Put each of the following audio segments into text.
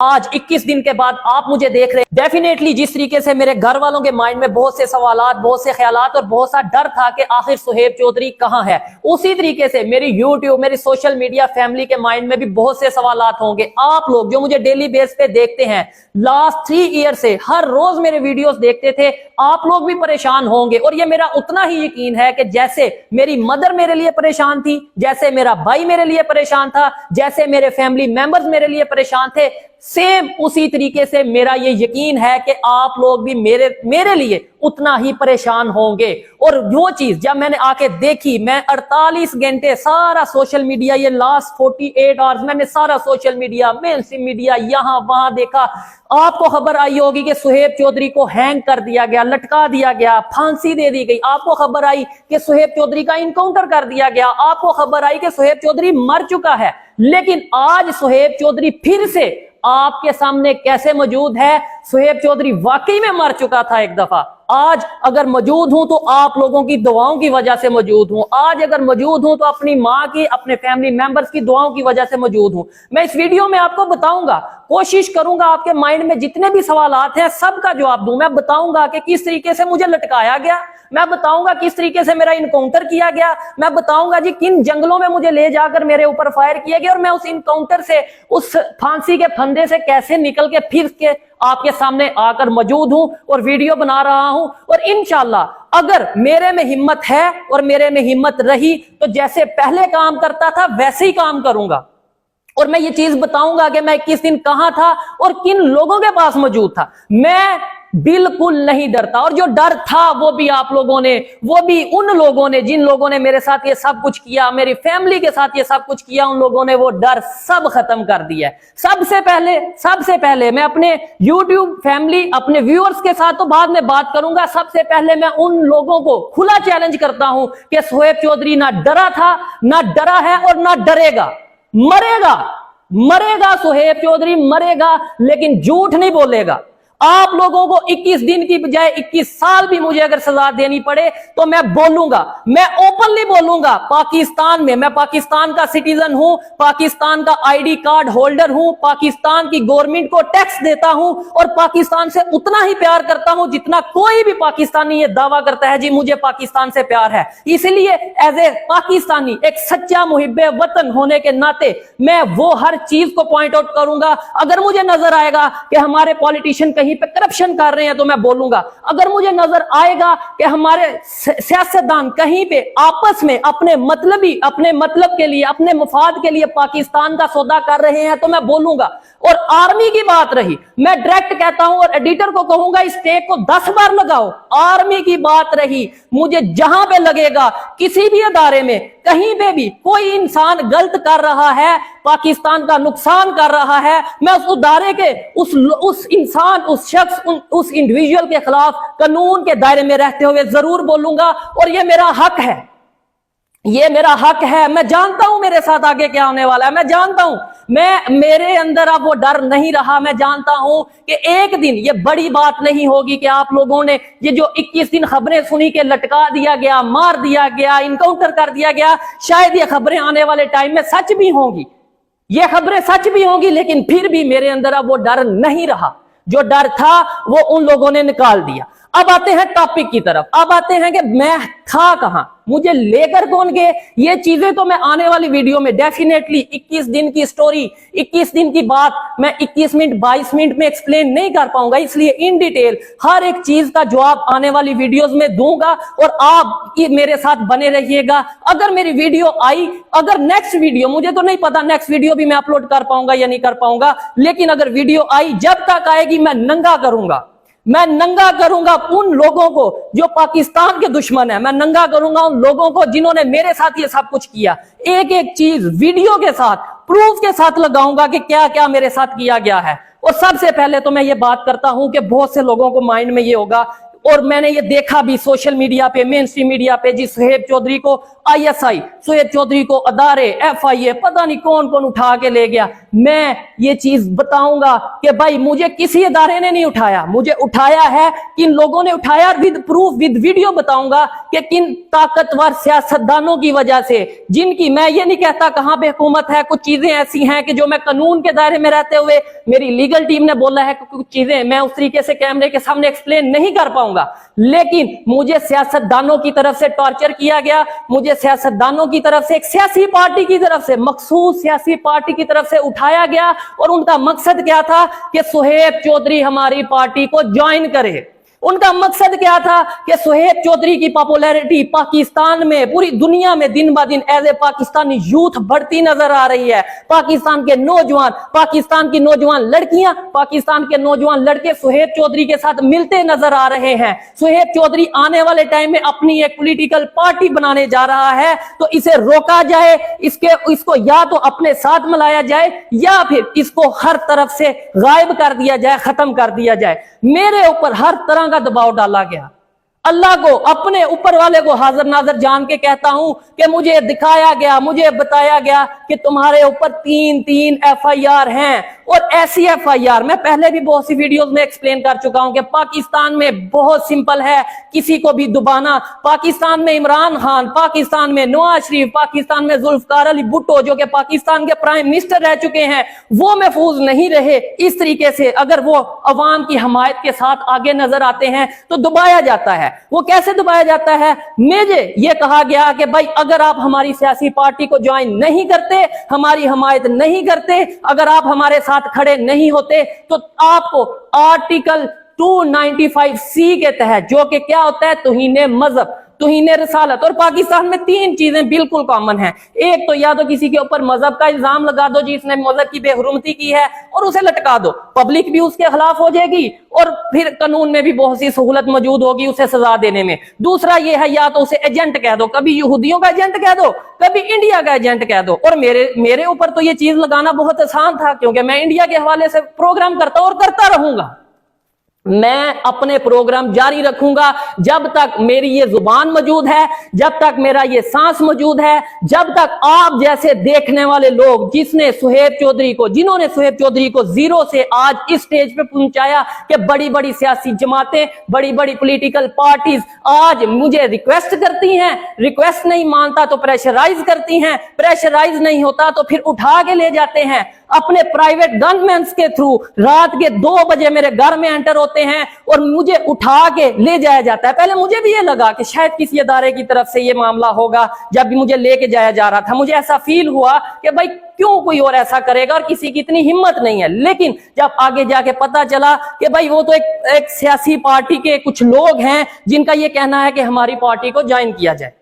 آج 21 دن کے بعد آپ مجھے دیکھ رہے ہیں، ڈیفینیٹلی جس طریقے سے میرے گھر والوں کے مائنڈ میں بہت سے سوالات، بہت سے خیالات اور بہت سا ڈر تھا کہ آخر سہیب چودھری کہاں ہے، اسی طریقے سے میری یوٹیوب، میری سوشل میڈیا فیملی کے مائنڈ میں بھی بہت سے سوالات ہوں گے۔ آپ لوگ جو مجھے ڈیلی بیس پہ دیکھتے ہیں، لاسٹ 3 ایئر سے ہر روز میرے ویڈیوز دیکھتے تھے، آپ لوگ بھی پریشان ہوں گے، اور یہ میرا اتنا ہی یقین ہے کہ جیسے میری مدر میرے لیے پریشان تھی، جیسے میرا بھائی میرے لیے پریشان تھا، جیسے میرے فیملی ممبرز میرے لیے پریشان تھے، سیم اسی طریقے سے میرا یہ یقین ہے کہ آپ لوگ بھی میرے لیے اتنا ہی پریشان ہوں گے۔ اور وہ چیز جب میں نے آ کے دیکھی، میں 48 گھنٹے سارا سوشل میڈیا، یہ لاسٹ 48 آورز میں نے سارا سوشل میڈیا، مین اسٹریم میڈیا یہاں وہاں دیکھا۔ آپ کو خبر آئی ہوگی کہ سہیب چودھری کو ہینگ کر دیا گیا، لٹکا دیا گیا، پھانسی دے دی گئی۔ آپ کو خبر آئی کہ سہیب چودھری کا انکاؤنٹر کر دیا گیا۔ آپ کو خبر آئی کہ سہیب چودھری مر چکا ہے۔ لیکن آج سہیب چودھری پھر سے آپ کے سامنے کیسے موجود ہے؟ سہیب چودھری واقعی میں مر چکا تھا ایک دفعہ۔ آج اگر موجود ہوں تو آپ لوگوں کی دعاؤں کی وجہ سے موجود ہوں۔ آج اگر موجود ہوں تو اپنی ماں کی، اپنے فیملی ممبرز کی دعاؤں کی وجہ سے موجود ہوں۔ میں اس ویڈیو میں آپ کو بتاؤں گا، کوشش کروں گا آپ کے مائنڈ میں جتنے بھی سوالات ہیں سب کا جواب دوں۔ میں بتاؤں گا کہ کس طریقے سے مجھے لٹکایا گیا، میں بتاؤں گا کس طریقے سے میرا انکاؤنٹر کیا گیا، میں بتاؤں گا جی کن جنگلوں میں مجھے لے جا کر میرے اوپر فائر کیا گیا، اور میں اس انکاؤنٹر سے، اس پھانسی کے پھندے سے کیسے نکل کے پھر کے آپ کے سامنے آ کر موجود ہوں اور ویڈیو بنا رہا ہوں۔ اور انشاءاللہ اگر میرے میں ہمت ہے اور میرے میں ہمت رہی تو جیسے پہلے کام کرتا تھا ویسے ہی کام کروں گا، اور میں یہ چیز بتاؤں گا کہ میں کس دن کہاں تھا اور کن لوگوں کے پاس موجود تھا۔ میں بالکل نہیں ڈرتا، اور جو ڈر تھا وہ بھی آپ لوگوں نے، وہ بھی ان لوگوں نے جن لوگوں نے میرے ساتھ یہ سب کچھ کیا، میری فیملی کے ساتھ یہ سب کچھ کیا، ان لوگوں نے وہ ڈر سب ختم کر دیا ہے۔ سب سے پہلے میں اپنے یوٹیوب فیملی، اپنے ویورز کے ساتھ تو بعد میں بات کروں گا، سب سے پہلے میں ان لوگوں کو کھلا چیلنج کرتا ہوں کہ سہیب چودھری نہ ڈرا تھا، نہ ڈرا ہے اور نہ ڈرے گا۔ مرے گا سہیب چودھری مرے گا، لیکن جھوٹ نہیں بولے گا۔ آپ لوگوں کو 21 دن کی بجائے 21 سال بھی مجھے اگر سزا دینی پڑے تو میں بولوں گا، میں اوپنلی بولوں گا۔ پاکستان میں، میں پاکستان کا سٹیزن ہوں، پاکستان کا ID کارڈ ہولڈر ہوں، پاکستان کی گورنمنٹ کو ٹیکس دیتا ہوں، اور پاکستان سے اتنا ہی پیار کرتا ہوں جتنا کوئی بھی پاکستانی یہ دعویٰ کرتا ہے جی مجھے پاکستان سے پیار ہے۔ اس لیے ایز اے پاکستانی، ایک سچا محب وطن ہونے کے ناطے میں وہ ہر چیز کو پوائنٹ آؤٹ کروں گا۔ اگر مجھے نظر آئے گا کہ ہمارے پولیٹیشین کہیں پہ کرپشن کر رہے ہیں تو میں بولوں گا۔ اگر مجھے نظر آئے گا کہ ہمارے سیاستدان کہیں پہ آپس میں اپنے مطلب کے لیے، اپنے مفاد کے لیے پاکستان کا سودا کر رہے ہیں تو میں بولوں گا۔ اور آرمی کی بات رہی، میں ڈائریکٹ کہتا ہوں اور ایڈیٹر کو کہوں گا اس ٹیک کو 10 بار لگاؤ۔ آرمی کی بات رہی، مجھے جہاں پہ لگے گا، کسی بھی ادارے میں، کہیں پہ بھی کوئی انسان غلط کر رہا ہے، پاکستان کا نقصان کر رہا ہے، میں اس ادارے کے، اس انسان، اس شخص، اس انڈیویجول کے خلاف قانون کے دائرے میں رہتے ہوئے ضرور بولوں گا، اور یہ میرا حق ہے۔ یہ میرا حق ہے۔ میں جانتا ہوں میرے ساتھ آگے کیا ہونے والا ہے، میں جانتا ہوں، میرے اندر اب وہ ڈر نہیں رہا۔ میں جانتا ہوں کہ ایک دن یہ بڑی بات نہیں ہوگی کہ آپ لوگوں نے یہ جو 21 دن خبریں سنی کہ لٹکا دیا گیا، مار دیا گیا، انکاؤنٹر کر دیا گیا، شاید یہ خبریں آنے والے ٹائم میں سچ بھی ہوں گی، یہ خبریں سچ بھی ہوں گی، لیکن پھر بھی میرے اندر اب وہ ڈر نہیں رہا۔ جو ڈر تھا وہ ان لوگوں نے نکال دیا۔ اب آتے ہیں ٹاپک کی طرف، اب آتے ہیں کہ میں تھا کہاں، مجھے لے کر کون گئے، یہ چیزیں تو میں آنے والی ویڈیو میں ڈیفینیٹلی 21 دن کی سٹوری، 21 دن کی بات میں 21 منٹ 22 منٹ میں ایکسپلین نہیں کر پاؤں گا، اس لیے ان ڈیٹیل ہر ایک چیز کا جواب آنے والی ویڈیوز میں دوں گا، اور آپ میرے ساتھ بنے رہیے گا۔ اگر میری ویڈیو آئی، اگر نیکسٹ ویڈیو، مجھے تو نہیں پتا نیکسٹ ویڈیو بھی میں اپلوڈ کر پاؤں گا یا نہیں کر پاؤں گا، لیکن اگر ویڈیو آئی، جب تک آئے گی میں ننگا کروں گا، میں ننگا کروں گا ان لوگوں کو جو پاکستان کے دشمن ہیں، میں ننگا کروں گا ان لوگوں کو جنہوں نے میرے ساتھ یہ سب کچھ کیا۔ ایک ایک چیز ویڈیو کے ساتھ، پروف کے ساتھ لگاؤں گا کہ کیا کیا میرے ساتھ کیا گیا ہے۔ اور سب سے پہلے تو میں یہ بات کرتا ہوں کہ بہت سے لوگوں کو مائنڈ میں یہ ہوگا، और मैंने ये देखा भी सोशल मीडिया पे, मेन स्ट्रीम मीडिया पे, जी सुहेब चौधरी को आईएसआई, सुहेब चौधरी को अदारे, एफआईए, पता नहीं कौन कौन उठा के ले गया। मैं ये चीज बताऊंगा कि भाई मुझे किसी अदारे ने नहीं उठाया, मुझे उठाया है किन लोगों ने उठाया, विद प्रूफ विद वीडियो बताऊंगा कि किन ताकतवर सियासतदानों की वजह से, जिनकी, मैं ये नहीं कहता कहां पे हुकूमत है, कुछ चीजें ऐसी हैं कि जो मैं कानून के दायरे में रहते हुए, मेरी लीगल टीम ने बोला है कि कुछ चीजें मैं उस तरीके से कैमरे के सामने एक्सप्लेन नहीं कर पाऊंगा, लेकिन मुझे सियासतदानों की तरफ से टॉर्चर किया गया, मुझे सियासतदानों की तरफ से, एक सियासी पार्टी की तरफ से, मखसूस सियासी पार्टी की तरफ से उठाया गया, और उनका मकसद क्या था कि सुहेब चौधरी हमारी पार्टी को ज्वाइन करे। उनका मकसद क्या था कि सुहेब चौधरी की पॉपुलैरिटी पाकिस्तान में, पूरी दुनिया में दिन ब दिन एज ए पाकिस्तानी यूथ बढ़ती नजर आ रही है। पाकिस्तान के नौजवान, पाकिस्तान की नौजवान लड़कियां, पाकिस्तान के नौजवान लड़के सुहेब चौधरी के साथ मिलते नजर आ रहे हैं। सुहेब चौधरी आने वाले टाइम में अपनी एक पॉलिटिकल पार्टी बनाने जा रहा है, तो इसे रोका जाए, इसको या तो अपने साथ मिलाया जाए या फिर इसको हर तरफ से गायब कर दिया जाए, खत्म कर दिया जाए। मेरे ऊपर हर तरह का दबाव डाला गया। अल्लाह को, अपने ऊपर वाले को हाजिर नाजर जान के कहता हूं कि मुझे दिखाया गया, मुझे बताया गया कि तुम्हारे ऊपर 3 एफआईआर हैं, और ऐसी एफआईआर मैं पहले भी बहुत सी वीडियोस में एक्सप्लेन कर चुका हूं कि पाकिस्तान में बहुत सिंपल है किसी को भी दुबाना। पाकिस्तान में इमरान खान, पाकिस्तान में नवाज शरीफ, पाकिस्तान में जुल्फकार अली भुट्टो जो कि पाकिस्तान के प्राइम मिनिस्टर रह चुके हैं, वो महफूज नहीं रहे। इस तरीके से अगर वो अवाम की हमायत के साथ आगे नजर आते हैं तो दबाया जाता है। वो कैसे दबाया जाता है? मुझे ये कहा गया कि भाई अगर आप हमारी सियासी पार्टी को ज्वाइन नहीं करते, हमारी हमायत नहीं करते, अगर आप हमारे साथ खड़े नहीं होते, तो आपको आर्टिकल 295C के तहत, जो कि क्या होता है, तौहीन मजहब, तौहीन रसालत, और पाकिस्तान में 3 चीजें बिल्कुल कॉमन हैं। एक तो या तो किसी के ऊपर मजहब का इल्जाम लगा दो जिसने मजहब की बेहुरमती की है और उसे लटका दो, पब्लिक भी उसके खिलाफ हो जाएगी और फिर कानून में भी बहुत सी सहूलत मौजूद होगी उसे सजा देने में। दूसरा ये है या तो उसे एजेंट कह दो, कभी यहूदियों का एजेंट कह दो, कभी इंडिया का एजेंट कह दो। और मेरे ऊपर तो ये चीज लगाना बहुत आसान था क्योंकि मैं इंडिया के हवाले से प्रोग्राम करता हूं और करता रहूंगा। मैं अपने प्रोग्राम जारी रखूंगा जब तक मेरी ये जुबान मौजूद है, जब तक मेरा ये सांस मौजूद है, जब तक आप जैसे देखने वाले लोग जिन्होंने सुहेब चौधरी को जीरो से आज इस स्टेज पे पहुंचाया कि बड़ी बड़ी सियासी जमातें, बड़ी बड़ी पॉलिटिकल पार्टीज आज मुझे रिक्वेस्ट करती हैं, रिक्वेस्ट नहीं मानता तो प्रेशराइज करती हैं, प्रेशराइज नहीं होता तो फिर उठा के ले जाते हैं अपने प्राइवेट गनमैन्स के थ्रू। रात के 2 बजे मेरे घर में एंटर होते हैं और मुझे उठा के ले जाया जाता है। पहले मुझे भी ये लगा कि शायद किसी अदारे की तरफ से ये मामला होगा। जब भी मुझे लेके जाया जा रहा था मुझे ऐसा फील हुआ कि भाई क्यों कोई और ऐसा करेगा और किसी की इतनी हिम्मत नहीं है। लेकिन जब आगे जाके पता चला कि भाई वो तो एक सियासी पार्टी के कुछ लोग हैं जिनका ये कहना है कि हमारी पार्टी को ज्वाइन किया जाए।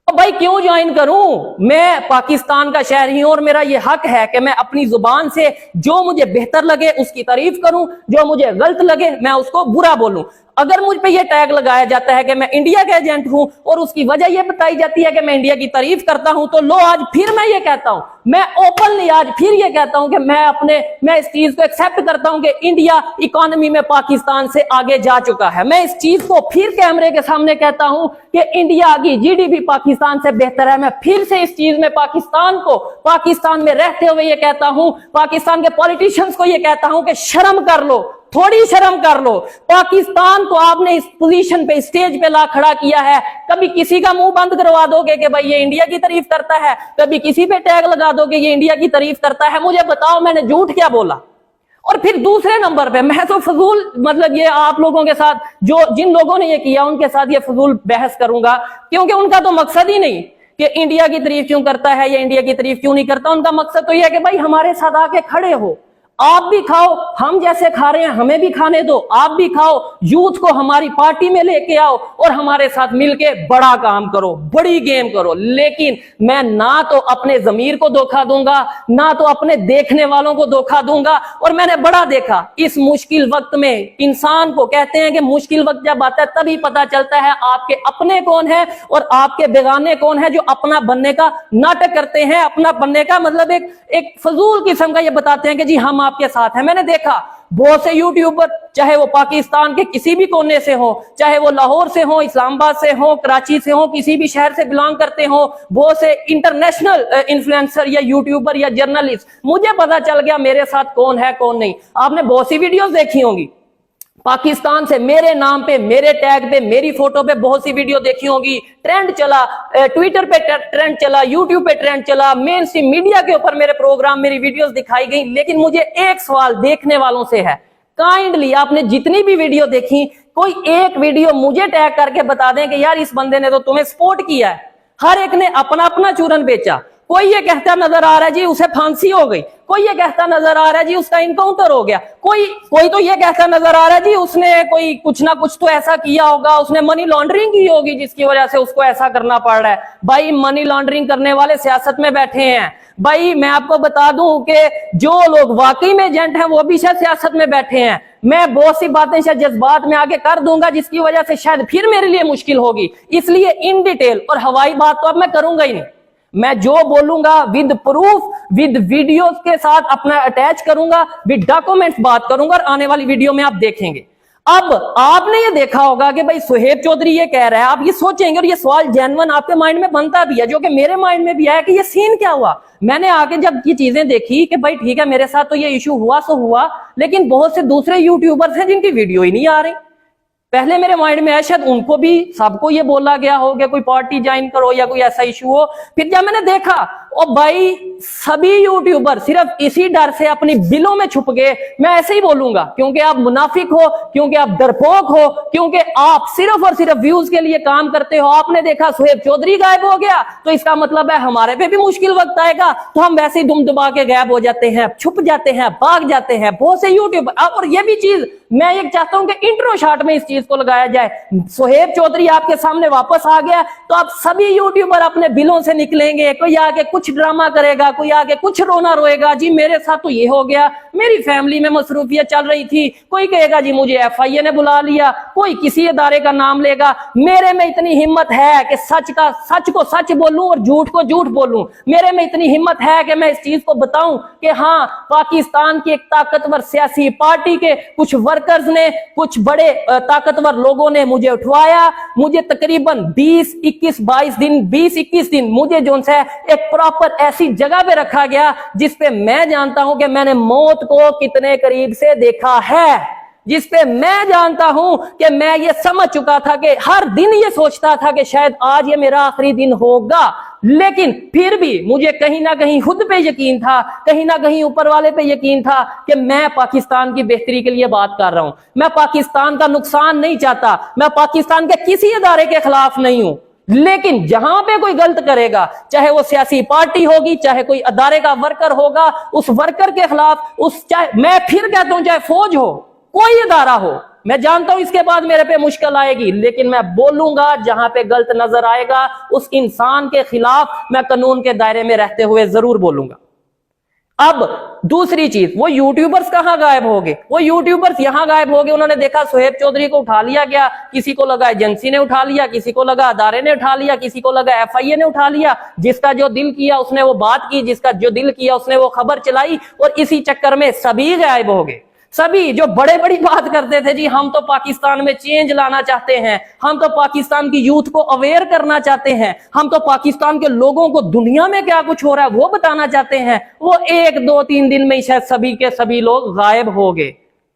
तो भाई क्यों ज्वाइन करूं? मैं पाकिस्तान का शहरी हूं और मेरा ये हक है कि मैं अपनी जुबान से जो मुझे बेहतर लगे उसकी तारीफ करूं, जो मुझे गलत लगे मैं उसको बुरा बोलूं। अगर मुझ पे ये टैग लगाया जाता है कि मैं इंडिया का एजेंट हूं और उसकी वजह ये बताई जाती है कि मैं इंडिया की तारीफ करता हूं, तो लो आज फिर मैं ये कहता हूं, मैं ओपनली आज फिर ये कहता हूं कि मैं इस चीज को एक्सेप्ट करता हूं कि इंडिया इकोनॉमी में पाकिस्तान से आगे जा चुका है। मैं इस चीज को फिर कैमरे के सामने कहता हूं कि इंडिया की जीडीपी पाकिस्तान से बेहतर है। मैं फिर से इस चीज में पाकिस्तान में रहते हुए ये कहता हूं, पाकिस्तान के पॉलिटिशियंस को ये कहता हूं कि शर्म कर लो, थोड़ी शर्म कर लो। पाकिस्तान को आपने इस पोजीशन पे, स्टेज पे ला खड़ा किया है, कभी किसी का मुंह बंद करवा दोगे कि भाई ये इंडिया की तारीफ करता है, कभी किसी पे टैग लगा दोगे ये इंडिया की तारीफ करता है। मुझे बताओ मैंने झूठ क्या बोला? और फिर दूसरे नंबर पे मैं तो फजूल, मतलब ये आप लोगों के साथ जिन लोगों ने ये किया उनके साथ ये फजूल बहस करूंगा, क्योंकि उनका तो मकसद ही नहीं कि इंडिया की तारीफ क्यों करता है या इंडिया की तारीफ क्यों नहीं करता। उनका मकसद तो ये है कि भाई हमारे साथ आके खड़े हो, आप भी खाओ, हम जैसे खा रहे हैं हमें भी खाने दो, आप भी खाओ, यूथ को हमारी पार्टी में लेके आओ और हमारे साथ मिलके बड़ा काम करो, बड़ी गेम करो। लेकिन मैं ना तो अपने जमीर को धोखा दूंगा, ना तो अपने देखने वालों को धोखा दूंगा। और मैंने बड़ा देखा इस मुश्किल वक्त में, इंसान को कहते हैं कि मुश्किल वक्त जब आता है तभी पता चलता है आपके अपने कौन है और आपके बेगाने कौन है जो अपना बनने का नाटक करते हैं। अपना बनने का मतलब एक फजूल किस्म का ये बताते हैं कि जी हम आपके साथ हैं। मैंने देखा बहुत से यूट्यूबर चाहे वो पाकिस्तान के किसी भी कोने से हो, चाहे वो लाहौर से हो, इस्लामाबाद से हो, कराची से हो, किसी भी शहर से बिलोंग करते हो, बहुत से इंटरनेशनल इन्फ्लुएंसर या यूट्यूबर या जर्नलिस्ट, मुझे पता चल गया मेरे साथ कौन है कौन नहीं। आपने बहुत सी वीडियोस देखी होंगी पाकिस्तान से मेरे नाम पे, मेरे टैग पे, मेरी फोटो पे बहुत सी वीडियो देखी होगी, ट्रेंड चला, ट्विटर पे ट्रेंड चला, यूट्यूब पे ट्रेंड चला, मेन स्ट्रीम मीडिया के ऊपर मेरे प्रोग्राम, मेरी वीडियोस दिखाई गई। लेकिन मुझे एक सवाल देखने वालों से है, काइंडली आपने जितनी भी वीडियो देखी, कोई एक वीडियो मुझे टैग करके बता दें कि यार इस बंदे ने तो तुम्हें सपोर्ट किया है। हर एक ने अपना अपना चूरन बेचा। कोई ये कहता नजर आ रहा है जी उसे फांसी हो गई, कोई ये कहता नजर आ रहा है जी उसका इनकाउंटर हो गया, कोई तो ये कहता नजर आ रहा है जी उसने कोई कुछ ना कुछ तो ऐसा किया होगा, उसने मनी लॉन्ड्रिंग की होगी जिसकी वजह से उसको ऐसा करना पड़ रहा है। भाई मनी लॉन्ड्रिंग करने वाले सियासत में बैठे हैं। भाई मैं आपको बता दूं कि जो लोग वाकई में एजेंट हैं वो भी शायद सियासत में बैठे हैं। मैं बहुत सी बातें शायद जज्बात में आगे कर दूंगा जिसकी वजह से शायद फिर मेरे लिए मुश्किल होगी, इसलिए इन डिटेल और हवाई बात तो अब मैं करूंगा ही नहीं। मैं जो बोलूंगा विद प्रूफ, विद वीडियोस के साथ अपना अटैच करूंगा, विद डॉक्यूमेंट्स बात करूंगा और आने वाली वीडियो में आप देखेंगे। अब आपने ये देखा होगा कि भाई सुहेब चौधरी ये कह रहा है, आप ये सोचेंगे और ये सवाल जेन्युइन आपके माइंड में बनता भी है, जो कि मेरे माइंड में भी आया कि ये सीन क्या हुआ। मैंने आके जब ये चीजें देखी कि भाई ठीक है मेरे साथ तो ये इशू हुआ सो हुआ, लेकिन बहुत से दूसरे यूट्यूबर्स हैं जिनकी वीडियो ही नहीं आ रही। पहले मेरे माइंड में है शायद उनको भी सबको ये बोला गया हो कि कोई पार्टी ज्वाइन करो या कोई ऐसा इशू हो। फिर जब मैंने देखा और भाई सभी यूट्यूबर सिर्फ इसी डर से अपनी बिलों में छुप गए, मैं ऐसे ही बोलूंगा क्योंकि आप मुनाफिक हो, क्योंकि आप डरपोक हो, क्योंकि आप सिर्फ और सिर्फ व्यूज के लिए काम करते हो। आपने देखा सुहेब चौधरी गायब हो गया तो इसका मतलब है हमारे पे भी मुश्किल वक्त आएगा, तो हम वैसे ही दुम दबा के गायब हो जाते हैं, छुप जाते हैं, भाग जाते हैं बहुत से यूट्यूबर। और ये भी चीज मैं ये चाहता हूं कि इंट्रो शॉट में इस चीज को लगाया जाए। सुहेब चौधरी आपके सामने वापस आ गया तो आप सभी यूट्यूबर अपने बिलों से निकलेंगे। कोई आके कुछ ड्रामा करेगा, कोई आके कुछ रोना रोएगा, जी मेरे साथ तो ये हो गया, मेरी फैमिली में मसरूफियत चल रही थी, कोई कहेगा जी मुझे FIA ने बुला लिया, कोई किसी अदारे का नाम लेगा। मेरे में इतनी हिम्मत है कि सच को सच बोलूं और झूठ को झूठ बोलूं। मेरे में इतनी हिम्मत है कि मैं इस चीज को बताऊं कि हाँ पाकिस्तान की एक ताकतवर सियासी पार्टी के कुछ वर्कर्स ने, कुछ बड़े ताकतवर लोगों ने मुझे उठवाया। मुझे तकरीबन 20-21 दिन मुझे जो है एक प्रॉपर ऐसी जगह पे रखा गया जिस पे मैं जानता हूं कि मैंने मौत को कितने करीब से देखा है, जिस पे मैं जानता हूं कि मैं ये समझ चुका था कि हर दिन ये सोचता था कि शायद आज ये मेरा आखिरी दिन होगा, लेकिन फिर भी मुझे कहीं ना कहीं खुद पे यकीन था, कहीं ना कहीं ऊपर वाले पे यकीन था कि मैं पाकिस्तान की बेहतरी के लिए बात कर रहा हूं। मैं पाकिस्तान का नुकसान नहीं चाहता, मैं पाकिस्तान के किसी इदारे के खिलाफ नहीं हूं, लेकिन जहां पे कोई गलत करेगा, चाहे वो सियासी पार्टी होगी, चाहे कोई अदारे का वर्कर होगा, उस वर्कर के खिलाफ, चाहे मैं फिर कहता हूं चाहे फौज हो, कोई इदारा हो, मैं जानता हूं इसके बाद मेरे पे मुश्किल आएगी, लेकिन मैं बोलूंगा जहां पे गलत नजर आएगा उस इंसान के खिलाफ मैं कानून के दायरे में रहते हुए जरूर बोलूंगा। अब दूसरी चीज, वो यूट्यूबर्स कहां गायब हो गए? वो यूट्यूबर्स यहां गायब हो गए, उन्होंने देखा सुहेब चौधरी को उठा लिया गया, किसी को लगा एजेंसी ने उठा लिया, किसी को लगा अदारे ने उठा लिया, किसी को लगा FIA ने उठा लिया। जिसका जो दिल किया उसने वो बात की, जिसका जो दिल किया उसने वो खबर चलाई, और इसी चक्कर में सभी गायब हो गए। सभी जो बड़े बड़ी बात करते थे, जी हम तो पाकिस्तान में चेंज लाना चाहते हैं, हम तो पाकिस्तान की यूथ को अवेयर करना चाहते हैं, हम तो पाकिस्तान के लोगों को दुनिया में क्या कुछ हो रहा है वो बताना चाहते हैं, वो 1-2-3 दिन में ही शायद सभी के सभी लोग गायब हो गए।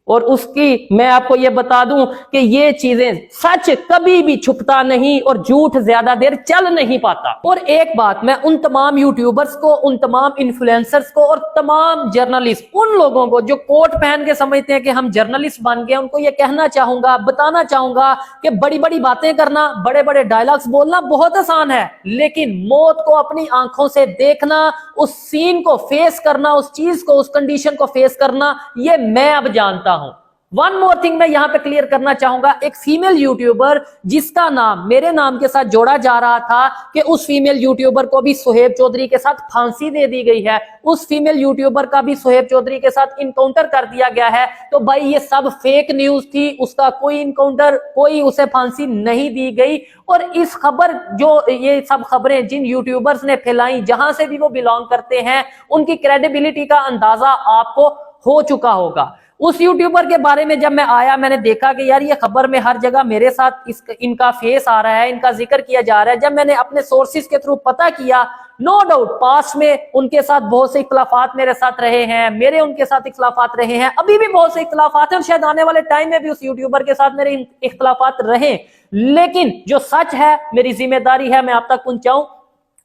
और उसकी मैं आपको ये बता दूं कि ये चीजें, सच कभी भी छुपता नहीं और झूठ ज्यादा देर चल नहीं पाता। और एक बात मैं उन तमाम यूट्यूबर्स को, उन तमाम इन्फ्लुएंसर्स को और तमाम जर्नलिस्ट, उन लोगों को जो कोट पहन के समझते हैं कि हम जर्नलिस्ट बन गए, उनको ये कहना चाहूंगा, बताना चाहूंगा कि बड़ी बड़ी बातें करना, बड़े बड़े डायलॉग्स बोलना बहुत आसान है, लेकिन मौत को अपनी आंखों से देखना, उस सीन को फेस करना, उस चीज को, उस कंडीशन को फेस करना, ये मैं अब जानता हूं। वन मोर थिंग मैं यहां पे क्लियर करना चाहूंगा, एक फीमेल यूट्यूबर जिसका नाम मेरे नाम के साथ जोड़ा जा रहा था कि उस फीमेल यूट्यूबर को भी सुहेब चौधरी के साथ फांसी दे दी गई है, उस फीमेल यूट्यूबर का भी सुहेब चौधरी के साथ इनकाउंटर कर दिया गया है, तो भाई ये सब फेक न्यूज थी, उसका कोई इनकाउंटर, कोई उसे फांसी नहीं दी गई। और इस खबर, जो ये सब खबरें जिन यूट्यूबर्स ने फैलाई, जहां से भी वो बिलोंग करते हैं, उनकी क्रेडिबिलिटी का अंदाजा आपको हो चुका होगा। اس یوٹیوبر کے بارے میں جب میں آیا میں نے دیکھا کہ یار یہ خبر میں ہر جگہ میرے ساتھ ان کا فیس آ رہا ہے, ان کا ذکر کیا جا رہا ہے. جب میں نے اپنے سورسز کے تھرو پتہ کیا, نو ڈاؤٹ پاسٹ میں ان کے ساتھ بہت سے اختلافات میرے ساتھ رہے ہیں, میرے ان کے ساتھ اختلافات رہے ہیں, ابھی بھی بہت سے اختلافات ہیں, اور شاید آنے والے ٹائم میں بھی اس یوٹیوبر کے ساتھ میرے اختلافات رہیں, لیکن جو سچ ہے میری ذمہ داری ہے میں آپ تک پہنچاؤں.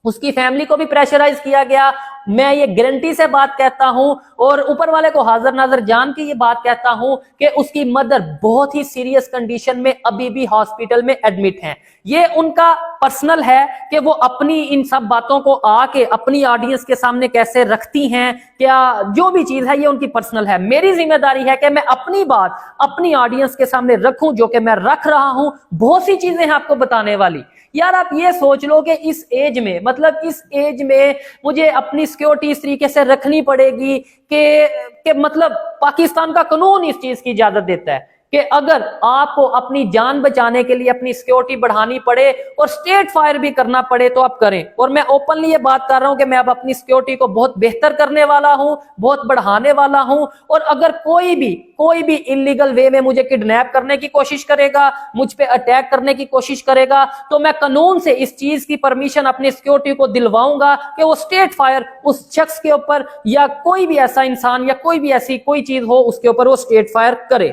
اس کی فیملی کو بھی پریشرائز کیا گیا, میں یہ گارنٹی سے بات کہتا ہوں اور اوپر والے کو حاضر ناظر جان کے یہ بات کہتا ہوں کہ اس کی مدر بہت ہی سیریس کنڈیشن میں ابھی بھی ہاسپٹل میں ایڈمٹ ہیں. یہ ان کا پرسنل ہے کہ وہ اپنی ان سب باتوں کو آ کے اپنی آڈینس کے سامنے کیسے رکھتی ہیں, کیا جو بھی چیز ہے یہ ان کی پرسنل ہے. میری ذمہ داری ہے کہ میں اپنی بات اپنی آڈینس کے سامنے رکھوں, جو کہ میں رکھ رہا ہوں. بہت سی چیزیں ہیں آپ کو بتانے والی. یار آپ یہ سوچ لو کہ اس ایج میں, مطلب اس ایج میں مجھے اپنی سیکیورٹی اس طریقے سے رکھنی پڑے گی کہ مطلب پاکستان کا قانون اس چیز کی اجازت دیتا ہے کہ اگر آپ کو اپنی جان بچانے کے لیے اپنی سیکیورٹی بڑھانی پڑے اور سٹیٹ فائر بھی کرنا پڑے تو آپ کریں. اور میں اوپنلی یہ بات کر رہا ہوں کہ میں اب اپنی سیکیورٹی کو بہت بہتر کرنے والا ہوں, بہت بڑھانے والا ہوں. اور اگر کوئی بھی انلیگل وے میں مجھے کڈنیپ کرنے کی کوشش کرے گا, مجھ پہ اٹیک کرنے کی کوشش کرے گا, تو میں قانون سے اس چیز کی پرمیشن اپنی سیکیورٹی کو دلواؤں گا کہ وہ سٹیٹ فائر اس شخص کے اوپر یا کوئی بھی ایسا انسان یا کوئی بھی ایسی کوئی چیز ہو اس کے اوپر وہ سٹیٹ فائر کرے.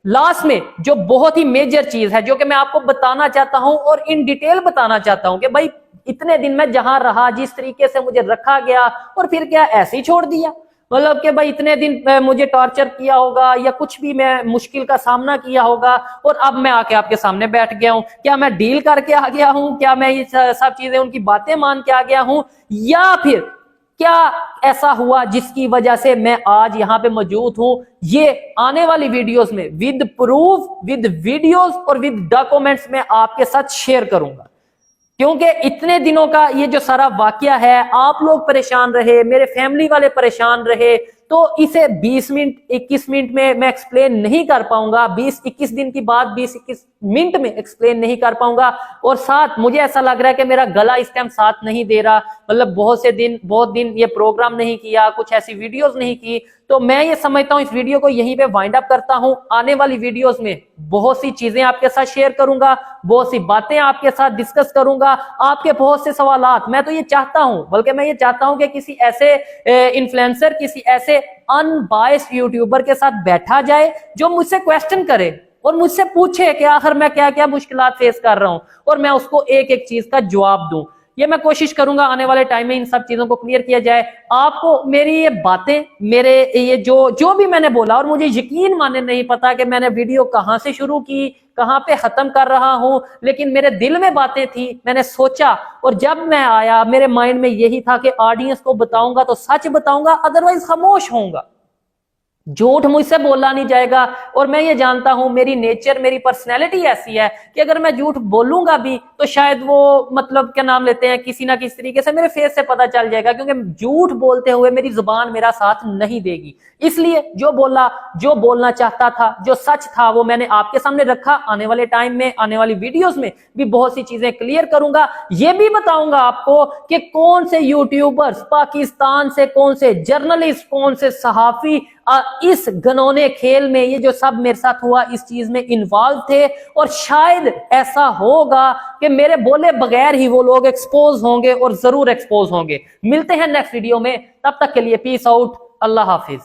لاسٹ میں جو بہت ہی میجر چیز ہے جو کہ میں آپ کو بتانا چاہتا ہوں اور ان ڈیٹیل بتانا چاہتا ہوں کہ بھائی اتنے دن میں جہاں رہا, جس طریقے سے مجھے رکھا گیا, اور پھر کیا ایسے ہی چھوڑ دیا, مطلب کہ بھائی اتنے دن مجھے ٹارچر کیا ہوگا یا کچھ بھی میں مشکل کا سامنا کیا ہوگا اور اب میں آ کے آپ کے سامنے بیٹھ گیا ہوں. کیا میں ڈیل کر کے آ گیا ہوں, کیا میں یہ سب چیزیں ان کی باتیں مان کے آ گیا ہوں, یا پھر کیا ایسا ہوا جس کی وجہ سے میں آج یہاں پہ موجود ہوں. یہ آنے والی ویڈیوز میں ود پروف, ود ویڈیوز اور ود ڈاکومنٹس میں آپ کے ساتھ شیئر کروں گا, کیونکہ اتنے دنوں کا یہ جو سارا واقعہ ہے, آپ لوگ پریشان رہے, میرے فیملی والے پریشان رہے, تو اسے 20 منٹ 21 منٹ میں ایکسپلین نہیں کر پاؤں گا. 20-21 دن کی بات 20-21 منٹ میں ایکسپلین نہیں کر پاؤں گا. اور ساتھ مجھے ایسا لگ رہا ہے کہ میرا گلا اس ٹائم ساتھ نہیں دے رہا, مطلب بہت دن یہ پروگرام نہیں کیا, کچھ ایسی ویڈیوز نہیں کی. تو میں یہ سمجھتا ہوں اس ویڈیو کو یہیں پہ وائنڈ اپ کرتا ہوں. آنے والی ویڈیوز میں بہت سی چیزیں آپ کے ساتھ شیئر کروں گا, بہت سی باتیں آپ کے ساتھ ڈسکس کروں گا, آپ کے بہت سے سوالات. میں تو یہ چاہتا ہوں, بلکہ میں یہ چاہتا ہوں کہ کسی ایسے انفلوئنسر, کسی ایسے ان بائس یوٹیوبر کے ساتھ بیٹھا جائے جو مجھ سے کویسچن کرے اور مجھ سے پوچھے کہ آخر میں کیا کیا مشکلات فیس کر رہا ہوں, اور میں اس کو ایک ایک چیز کا جواب دوں. یہ میں کوشش کروں گا آنے والے ٹائم میں ان سب چیزوں کو کلیئر کیا جائے. آپ کو میری یہ باتیں, میرے یہ جو بھی میں نے بولا, اور مجھے یقین مانے نہیں پتا کہ میں نے ویڈیو کہاں سے شروع کی, کہاں پہ ختم کر رہا ہوں, لیکن میرے دل میں باتیں تھی, میں نے سوچا, اور جب میں آیا میرے مائنڈ میں یہی تھا کہ آڈینس کو بتاؤں گا تو سچ بتاؤں گا, ادروائز خاموش ہوں گا. جھوٹ مجھ سے بولا نہیں جائے گا. اور میں یہ جانتا ہوں میری نیچر, میری پرسنالٹی ایسی ہے کہ اگر میں جھوٹ بولوں گا بھی تو شاید وہ مطلب کیا نام لیتے ہیں, کسی نہ کسی طریقے سے میرے فیس سے پتا چل جائے گا, کیونکہ جھوٹ بولتے ہوئے میری زبان میرا ساتھ نہیں دے گی. اس لیے جو بولنا چاہتا تھا, جو سچ تھا, وہ میں نے آپ کے سامنے رکھا. آنے والے ٹائم میں, آنے والی ویڈیوز میں بھی بہت سی چیزیں کلیئر کروں گا. یہ بھی بتاؤں گا آپ کو کہ کون سے یوٹیوبرز پاکستان سے, کون سے جرنلسٹ, کون سے صحافی اس گنونے کھیل میں, یہ جو سب میرے ساتھ ہوا, اس چیز میں انوالو تھے. اور شاید ایسا ہوگا کہ میرے بولے بغیر ہی وہ لوگ ایکسپوز ہوں گے, اور ضرور ایکسپوز ہوں گے. ملتے ہیں نیکسٹ ویڈیو میں, تب تک کے لیے پیس آؤٹ, اللہ حافظ.